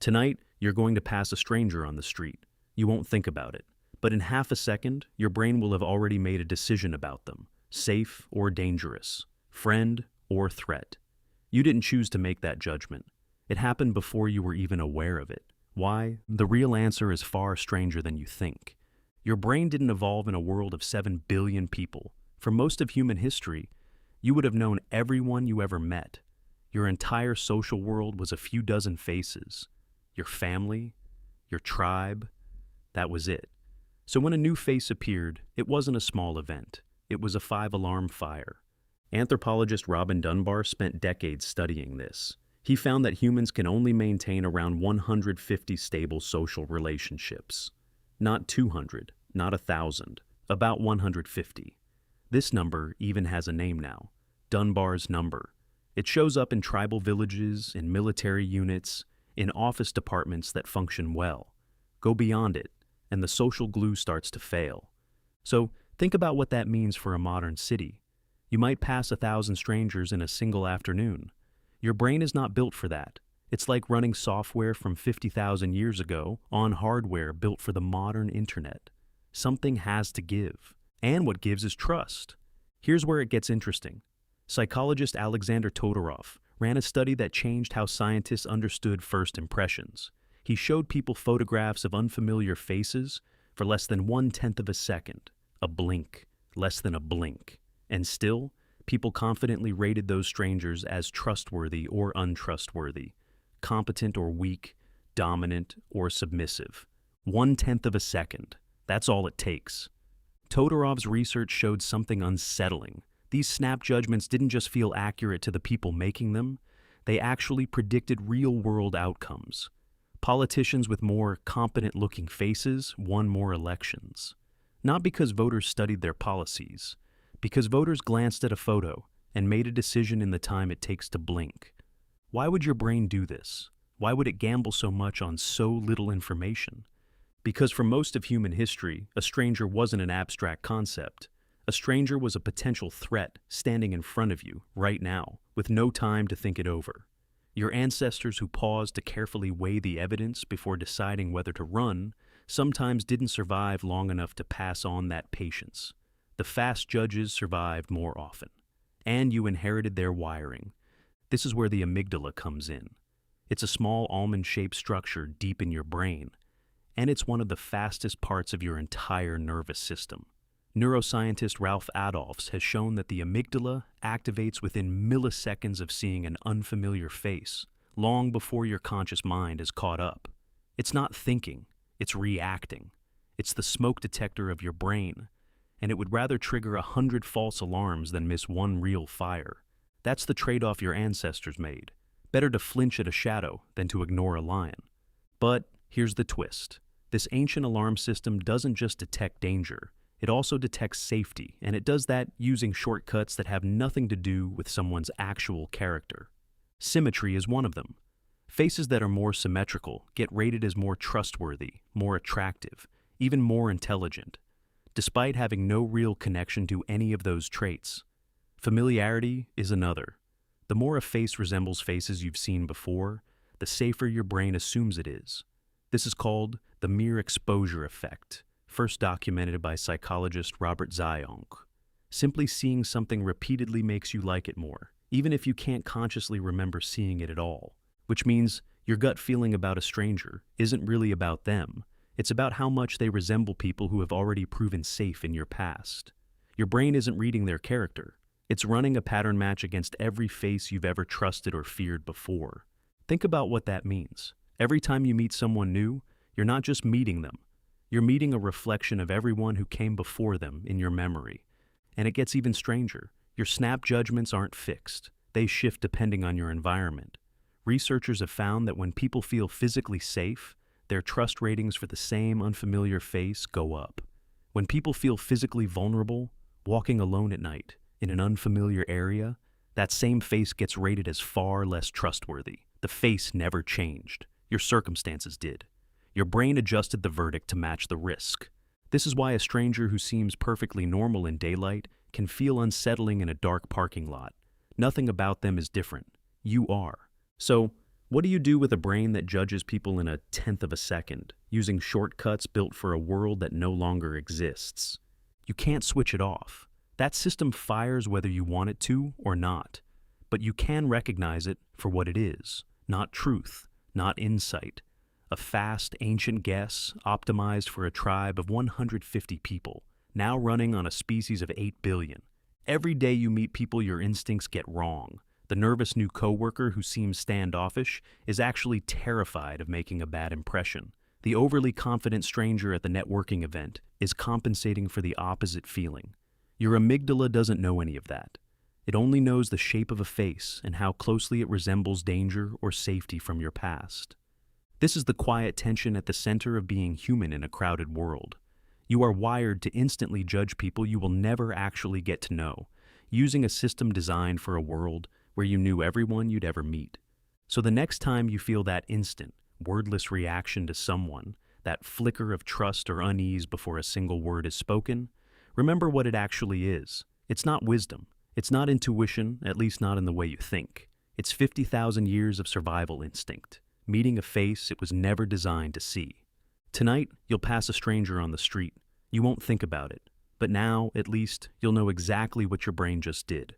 Tonight, you're going to pass a stranger on the street. You won't think about it. But in half a second, your brain will have already made a decision about them, safe or dangerous, friend or threat. You didn't choose to make that judgment. It happened before you were even aware of it. Why? The real answer is far stranger than you think. Your brain didn't evolve in a world of 7 billion people. For most of human history, you would have known everyone you ever met. Your entire social world was a few dozen faces. Your family, your tribe, that was it. So when a new face appeared, it wasn't a small event. It was a 5-alarm fire. Anthropologist Robin Dunbar spent decades studying this. He found that humans can only maintain around 150 stable social relationships. Not 200, not 1,000, about 150. This number even has a name now, Dunbar's number. It shows up in tribal villages, in military units, in office departments that function well. Go beyond it, and the social glue starts to fail. So think about what that means for a modern city. You might pass 1,000 strangers in a single afternoon. Your brain is not built for that. It's like running software from 50,000 years ago on hardware built for the modern internet. Something has to give, and what gives is trust. Here's where it gets interesting. Psychologist Alexander Todorov ran a study that changed how scientists understood first impressions. He showed people photographs of unfamiliar faces for less than 1/10 of a second, a blink, less than a blink. And still, people confidently rated those strangers as trustworthy or untrustworthy, competent or weak, dominant or submissive. 1/10 of a second. That's all it takes. Todorov's research showed something unsettling. These snap judgments didn't just feel accurate to the people making them, they actually predicted real-world outcomes. Politicians with more competent-looking faces won more elections. Not because voters studied their policies, because voters glanced at a photo and made a decision in the time it takes to blink. Why would your brain do this? Why would it gamble so much on so little information? Because for most of human history, a stranger wasn't an abstract concept. A stranger was a potential threat standing in front of you right now, with no time to think it over. Your ancestors who paused to carefully weigh the evidence before deciding whether to run sometimes didn't survive long enough to pass on that patience. The fast judges survived more often. And you inherited their wiring. This is where the amygdala comes in. It's a small almond-shaped structure deep in your brain, and it's one of the fastest parts of your entire nervous system. Neuroscientist Ralph Adolphs has shown that the amygdala activates within milliseconds of seeing an unfamiliar face, long before your conscious mind is caught up. It's not thinking, it's reacting. It's the smoke detector of your brain, and it would rather trigger 100 false alarms than miss one real fire. That's the trade-off your ancestors made. Better to flinch at a shadow than to ignore a lion. But here's the twist. This ancient alarm system doesn't just detect danger, it also detects safety, and it does that using shortcuts that have nothing to do with someone's actual character. Symmetry is one of them. Faces that are more symmetrical get rated as more trustworthy, more attractive, even more intelligent, despite having no real connection to any of those traits. Familiarity is another. The more a face resembles faces you've seen before, the safer your brain assumes it is. This is called the mere exposure effect, first documented by psychologist Robert Zionk. Simply seeing something repeatedly makes you like it more, even if you can't consciously remember seeing it at all. Which means your gut feeling about a stranger isn't really about them. It's about how much they resemble people who have already proven safe in your past. Your brain isn't reading their character. It's running a pattern match against every face you've ever trusted or feared before. Think about what that means. Every time you meet someone new, you're not just meeting them. You're meeting a reflection of everyone who came before them in your memory. And it gets even stranger. Your snap judgments aren't fixed. They shift depending on your environment. Researchers have found that when people feel physically safe, their trust ratings for the same unfamiliar face go up. When people feel physically vulnerable, walking alone at night in an unfamiliar area, that same face gets rated as far less trustworthy. The face never changed. Your circumstances did. Your brain adjusted the verdict to match the risk. This is why a stranger who seems perfectly normal in daylight can feel unsettling in a dark parking lot. Nothing about them is different. You are. So, What do you do with a brain that judges people in a tenth of a second, using shortcuts built for a world that no longer exists? You can't switch it off. That system fires whether you want it to or not. But you can recognize it for what it is, not truth, not insight. A fast, ancient guess optimized for a tribe of 150 people, now running on a species of 8 billion. Every day you meet people your instincts get wrong. The nervous new coworker who seems standoffish is actually terrified of making a bad impression. The overly confident stranger at the networking event is compensating for the opposite feeling. Your amygdala doesn't know any of that. It only knows the shape of a face and how closely it resembles danger or safety from your past. This is the quiet tension at the center of being human in a crowded world. You are wired to instantly judge people you will never actually get to know, using a system designed for a world where you knew everyone you'd ever meet. So the next time you feel that instant, wordless reaction to someone, that flicker of trust or unease before a single word is spoken, remember what it actually is. It's not wisdom. It's not intuition, at least not in the way you think. It's 50,000 years of survival instinct, meeting a face it was never designed to see. Tonight, you'll pass a stranger on the street. You won't think about it. But now, at least, you'll know exactly what your brain just did.